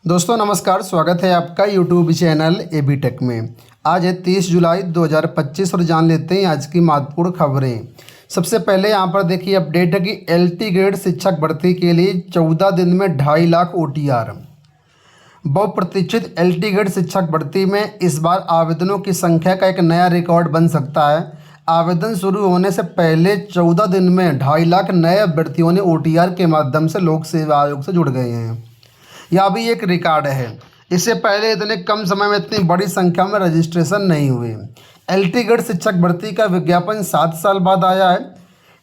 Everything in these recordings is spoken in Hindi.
दोस्तों नमस्कार, स्वागत है आपका यूट्यूब चैनल एबी टेक में। आज है 30 जुलाई 2025 और जान लेते हैं आज की महत्वपूर्ण खबरें। सबसे पहले यहां पर देखिए अपडेट है कि एलटी ग्रेड शिक्षक भर्ती के लिए 14 दिन में 2.5 लाख OTR। बहुप्रतीक्षित एलटी ग्रेड शिक्षक भर्ती में इस बार आवेदनों की संख्या का एक नया रिकॉर्ड बन सकता है। आवेदन शुरू होने से पहले 14 दिन में 2.5 लाख नए अभ्यर्थियों ने OTR के माध्यम से लोक सेवा आयोग से जुड़ गए हैं। यह भी एक रिकॉर्ड है। इससे पहले इतने कम समय में इतनी बड़ी संख्या में रजिस्ट्रेशन नहीं हुए। एलटी ग्रेड शिक्षक भर्ती का विज्ञापन 7 साल बाद आया है।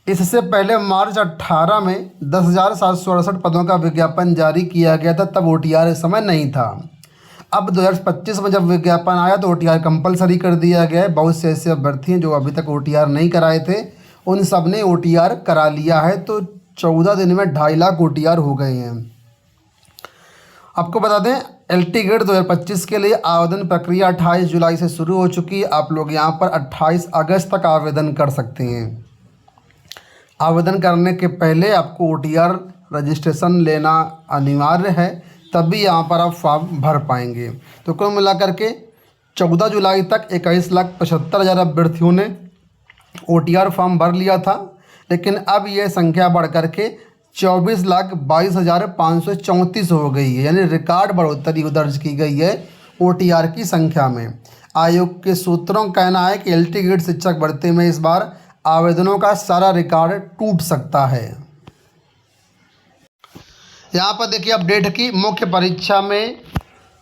इससे पहले मार्च 18 में 10,768 पदों का विज्ञापन जारी किया गया था, तब OTR इस समय नहीं था। अब 2025 में जब विज्ञापन आया तो OTR कंपलसरी कर दिया गया है। बहुत से ऐसे अभ्यर्थी हैं जो अभी तक OTR नहीं कराए थे, उन सब ने OTR करा लिया है। तो 14 दिन में 2.5 लाख OTR हो गए हैं। आपको बता दें एलटी ग्रेड 2025 के लिए आवेदन प्रक्रिया 28 जुलाई से शुरू हो चुकी है। आप लोग यहां पर 28 अगस्त तक आवेदन कर सकते हैं। आवेदन करने के पहले आपको OTR रजिस्ट्रेशन लेना अनिवार्य है, तभी यहां पर आप फॉर्म भर पाएंगे। तो कुल मिलाकर के 14 जुलाई तक 21,75,000 अभ्यर्थियों ने OTR फॉर्म भर लिया था, लेकिन अब यह संख्या बढ़ करके 24,22,534 हो गई है, यानी रिकॉर्ड बढ़ोतरी दर्ज की गई है OTR की संख्या में। आयोग के सूत्रों का कहना है कि एलटी ग्रेड शिक्षक भर्ती में इस बार आवेदनों का सारा रिकॉर्ड टूट सकता है। यहाँ पर देखिए अपडेट की मुख्य परीक्षा में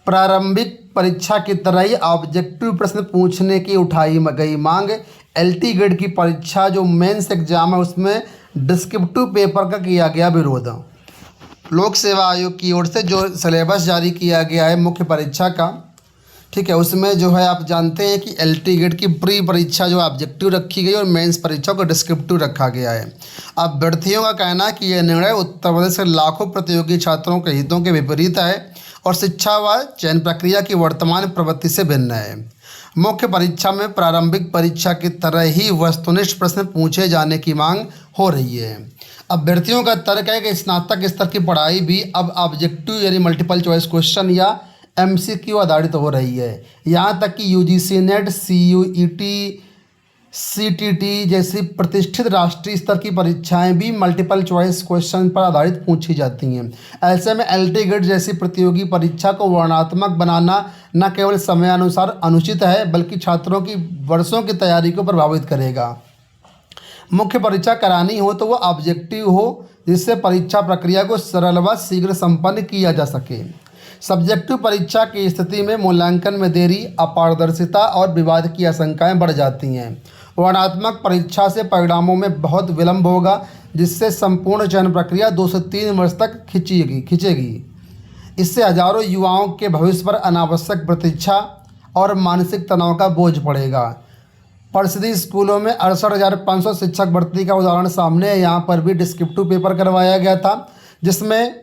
प्रारंभिक परीक्षा की तरह ही ऑब्जेक्टिव प्रश्न पूछने की उठाई गई मांग। एलटी ग्रेड की परीक्षा जो मेंस एग्जाम है उसमें डिस्क्रिप्टिव पेपर का किया गया विरोध। लोक सेवा आयोग की ओर से जो सिलेबस जारी किया गया है मुख्य परीक्षा का, ठीक है, उसमें जो है आप जानते हैं कि एलटी ग्रेड की प्री परीक्षा जो ऑब्जेक्टिव रखी गई और मेंस परीक्षा को डिस्क्रिप्टिव रखा गया है। अभ्यर्थियों का कहना है कि यह निर्णय उत्तर प्रदेश के लाखों प्रतियोगी छात्रों के हितों के विपरीत है और शिक्षा व चयन प्रक्रिया की वर्तमान प्रवृत्ति से भिन्न है। मुख्य परीक्षा में प्रारंभिक परीक्षा की तरह ही वस्तुनिष्ठ प्रश्न पूछे जाने की मांग हो रही है। अभ्यर्थियों का तर्क है कि स्नातक स्तर की पढ़ाई भी अब ऑब्जेक्टिव यानी मल्टीपल चॉइस क्वेश्चन या MCQ आधारित हो रही है। यहाँ तक कि UGC नेट, CUET, CTT जैसी प्रतिष्ठित राष्ट्रीय स्तर की परीक्षाएं भी मल्टीपल चॉइस क्वेश्चन पर आधारित पूछी जाती हैं। ऐसे में एलटी ग्रेड जैसी प्रतियोगी परीक्षा को वर्णनात्मक बनाना न केवल समयानुसार अनुचित है, बल्कि छात्रों की वर्षों की तैयारी को प्रभावित करेगा। मुख्य परीक्षा करानी हो तो वह ऑब्जेक्टिव हो, जिससे परीक्षा प्रक्रिया को सरल व शीघ्र संपन्न किया जा सके। सब्जेक्टिव परीक्षा की स्थिति में मूल्यांकन में देरी, अपारदर्शिता और विवाद की आशंकाएं बढ़ जाती हैं। वर्णनात्मक परीक्षा से परिणामों में बहुत विलंब होगा, जिससे संपूर्ण चयन प्रक्रिया 2 से 3 वर्ष तक खिंचेगी। इससे हजारों युवाओं के भविष्य पर अनावश्यक प्रतीक्षा और मानसिक तनाव का बोझ पड़ेगा। परिषदीय स्कूलों में 68,500 शिक्षक भर्ती का उदाहरण सामने है। यहाँ पर भी डिस्क्रिप्टिव पेपर करवाया गया था, जिसमें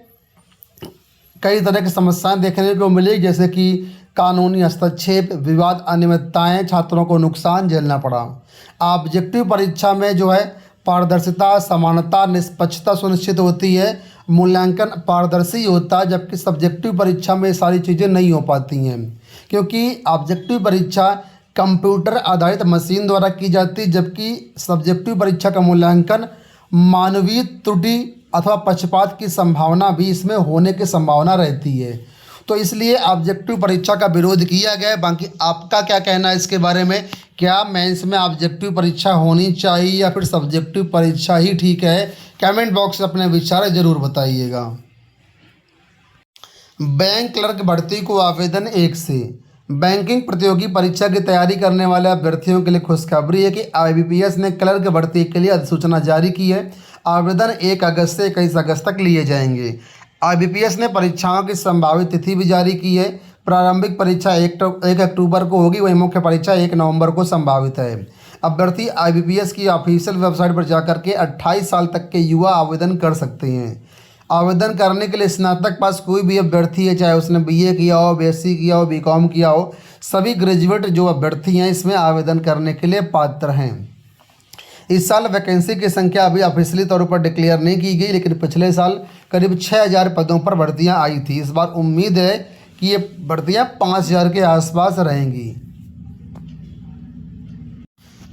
कई तरह की समस्याएं देखने को मिली, जैसे कि कानूनी हस्तक्षेप, विवाद, अनियमितताएं, छात्रों को नुकसान झेलना पड़ा। ऑब्जेक्टिव परीक्षा में जो है पारदर्शिता, समानता, निष्पक्षता सुनिश्चित होती है, मूल्यांकन पारदर्शी होता है, जबकि सब्जेक्टिव परीक्षा में ये सारी चीज़ें नहीं हो पाती हैं, क्योंकि ऑब्जेक्टिव परीक्षा कंप्यूटर आधारित मशीन द्वारा की जाती है, जबकि सब्जेक्टिव परीक्षा का मूल्यांकन मानवीय त्रुटि अथवा पक्षपात की संभावना भी इसमें होने की संभावना रहती है। तो इसलिए ऑब्जेक्टिव परीक्षा का विरोध किया गया है। बाकी आपका क्या कहना है इसके बारे में? क्या मेंस में ऑब्जेक्टिव परीक्षा होनी चाहिए या फिर सब्जेक्टिव परीक्षा ही ठीक है? कमेंट बॉक्स में अपने विचार जरूर बताइएगा। बैंक क्लर्क भर्ती को आवेदन 1 से। बैंकिंग प्रतियोगी परीक्षा की तैयारी करने वाले अभ्यर्थियों के लिए खुशखबरी है कि IBPS ने क्लर्क भर्ती के लिए अधिसूचना जारी की है। आवेदन 1 अगस्त से 21 अगस्त तक लिए जाएंगे। IBPS ने परीक्षाओं की संभावित तिथि भी जारी की है। प्रारंभिक परीक्षा 1 अक्टूबर को होगी, वहीं मुख्य परीक्षा 1 नवंबर को संभावित है। अभ्यर्थी IBPS की ऑफिशियल वेबसाइट पर जाकर के 28 साल तक के युवा आवेदन कर सकते हैं। आवेदन करने के लिए स्नातक पास कोई भी अभ्यर्थी है, चाहे उसने BA किया हो, BSc किया हो, BCom किया हो, सभी ग्रेजुएट जो अभ्यर्थी हैं इसमें आवेदन करने के लिए पात्र हैं। इस साल वैकेंसी की संख्या अभी ऑफिशियली तौर पर डिक्लेयर नहीं की गई, लेकिन पिछले साल करीब 6000 पदों पर भर्तियां आई थी। इस बार उम्मीद है कि ये भर्तियां 5000 के आसपास रहेंगी।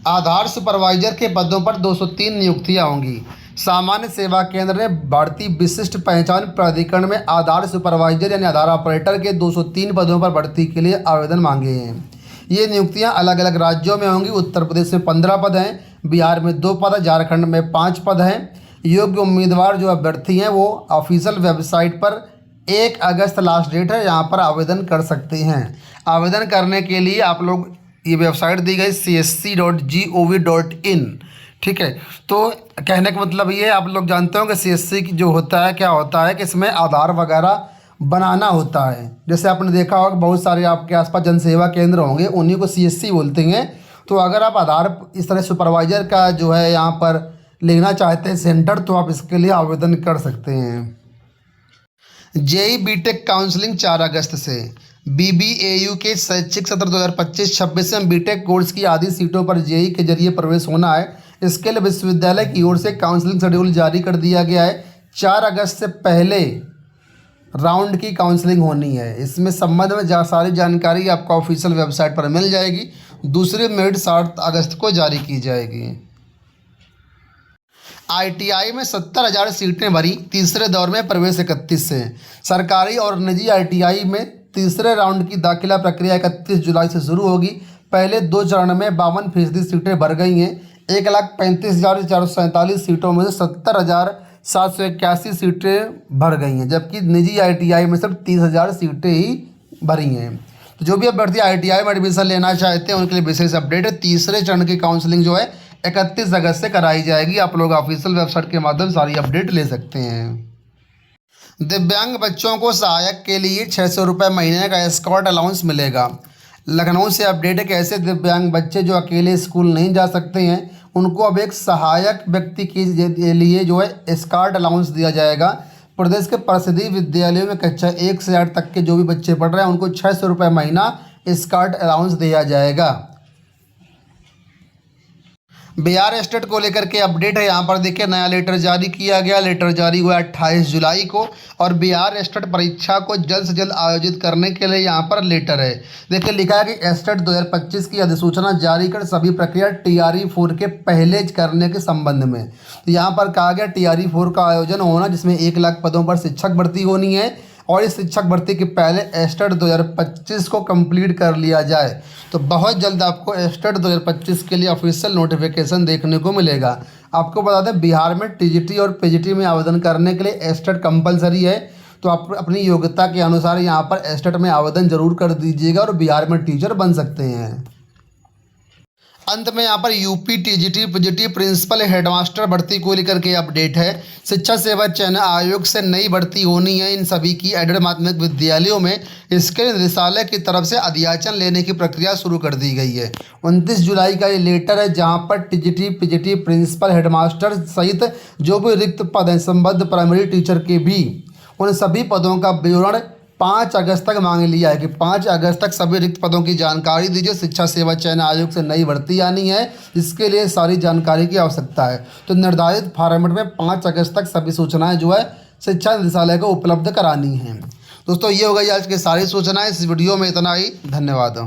आधार सुपरवाइजर के पदों पर 203 नियुक्तियां होंगी। सामान्य सेवा केंद्र ने भारतीय विशिष्ट पहचान प्राधिकरण में आधार सुपरवाइजर यानी आधार ऑपरेटर के 203 पदों पर भर्ती के लिए आवेदन मांगे हैं। ये नियुक्तियां अलग अलग राज्यों में होंगी। उत्तर प्रदेश में 15 पद हैं, बिहार में 2 पद, झारखंड में 5 पद हैं। योग्य उम्मीदवार जो अभ्यर्थी हैं वो ऑफिशियल वेबसाइट पर 1 अगस्त लास्ट डेट है, यहाँ पर आवेदन कर सकते हैं। आवेदन करने के लिए आप लोग ये वेबसाइट दी गई csc.gov.in, ठीक है। तो कहने का मतलब ये आप लोग जानते हो कि CSC जो होता है क्या होता है कि इसमें आधार वगैरह बनाना होता है। जैसे आपने देखा होगा बहुत सारे आपके आसपास जनसेवा केंद्र होंगे, उन्हीं को CSC बोलते हैं। तो अगर आप आधार इस तरह सुपरवाइजर का जो है यहाँ पर लेना चाहते हैं सेंटर, तो आप इसके लिए आवेदन कर सकते हैं। जेई बीटेक काउंसलिंग 4 अगस्त से। BBAU के शैक्षिक सत्र 2025-26 में बीटेक कोर्स की आधी सीटों पर जेई के जरिए प्रवेश होना है। इसके लिए विश्वविद्यालय की ओर से काउंसलिंग शेड्यूल जारी कर दिया गया है। 4 अगस्त से पहले राउंड की काउंसलिंग होनी है। इसमें संबंध में सारी जानकारी आपको ऑफिशियल वेबसाइट पर मिल जाएगी। दूसरी मेरिट 7 अगस्त को जारी की जाएगी। ITI में 70,000 सीटें भरी, तीसरे दौर में प्रवेश 31 से। सरकारी और निजी ITI में तीसरे राउंड की दाखिला प्रक्रिया 31 जुलाई से शुरू होगी। पहले 2 चरण में 52% सीटें भर गई हैं। 1,35,447 सीटों में से 70,781 सीटें भर गई हैं, जबकि निजी ITI में सिर्फ 30,000 सीटें ही भरी हैं। तो जो भी अभ्यर्थी ITI में एडमिशन लेना चाहते हैं उनके लिए विशेष अपडेट है। तीसरे चरण की काउंसलिंग जो है 31 अगस्त से कराई जाएगी। आप लोग ऑफिशियल वेबसाइट के माध्यम से सारी अपडेट ले सकते हैं। दिव्यांग बच्चों को सहायक के लिए 600 रुपये महीने का एस्कॉर्ट अलाउंस मिलेगा। लखनऊ से अपडेट है कि ऐसे दिव्यांग बच्चे जो अकेले स्कूल नहीं जा सकते हैं उनको अब एक सहायक व्यक्ति के लिए जो है एस्कॉर्ट अलाउंस दिया जाएगा। प्रदेश के प्रसिद्ध विद्यालयों में कक्षा 1 से 8 तक के जो भी बच्चे पढ़ रहे हैं उनको 600 रुपये महीना एस्कॉर्ट अलाउंस दिया जाएगा। बिहार स्टेट को लेकर के अपडेट है। यहाँ पर देखिए नया लेटर जारी किया गया। लेटर जारी हुआ 28 जुलाई को और बिहार स्टेट परीक्षा को जल्द से जल्द आयोजित करने के लिए यहाँ पर लेटर है। देखिए लिखा है कि स्टेट 2025 की अधिसूचना जारी कर सभी प्रक्रिया TRE-4 के पहले करने के संबंध में। तो यहाँ पर कहा गया TRE-4 का आयोजन होना जिसमें 1 लाख पदों पर शिक्षक भर्ती होनी है और इस शिक्षक भर्ती के पहले स्टेट 2025 को कंप्लीट कर लिया जाए। तो बहुत जल्द आपको स्टेट 2025 के लिए ऑफिशियल नोटिफिकेशन देखने को मिलेगा। आपको बता दें बिहार में TGT और PGT में आवेदन करने के लिए स्टेट कंपलसरी है। तो आप अपनी योग्यता के अनुसार यहाँ पर स्टेट में आवेदन जरूर कर दीजिएगा और बिहार में टीचर बन सकते हैं। अंत में यहाँ पर UP TGT PGT principal headmaster भर्ती को लेकर के अपडेट है। शिक्षा सेवा चयन आयोग से नई भर्ती होनी है इन सभी की एडेड माध्यमिक विद्यालयों में। इसके निदेशालय की तरफ से अध्याचन लेने की प्रक्रिया शुरू कर दी गई है। 29 जुलाई का ये लेटर है जहाँ पर TGT PGT प्रिंसिपल हेडमास्टर सहित जो भी रिक्त पद हैं संबद्ध प्राइमरी टीचर के भी उन सभी पदों का विवरण 5 अगस्त तक मांग लिया है कि 5 अगस्त तक सभी रिक्त पदों की जानकारी दीजिए। शिक्षा सेवा चयन आयोग से नई भर्ती आनी है, इसके लिए सारी जानकारी की आवश्यकता है। तो निर्धारित फॉर्मेट में 5 अगस्त तक सभी सूचनाएं जो है शिक्षा निदेशालय को उपलब्ध करानी हैं। दोस्तों ये हो गई आज की सारी सूचनाएं। इस वीडियो में इतना ही। धन्यवाद।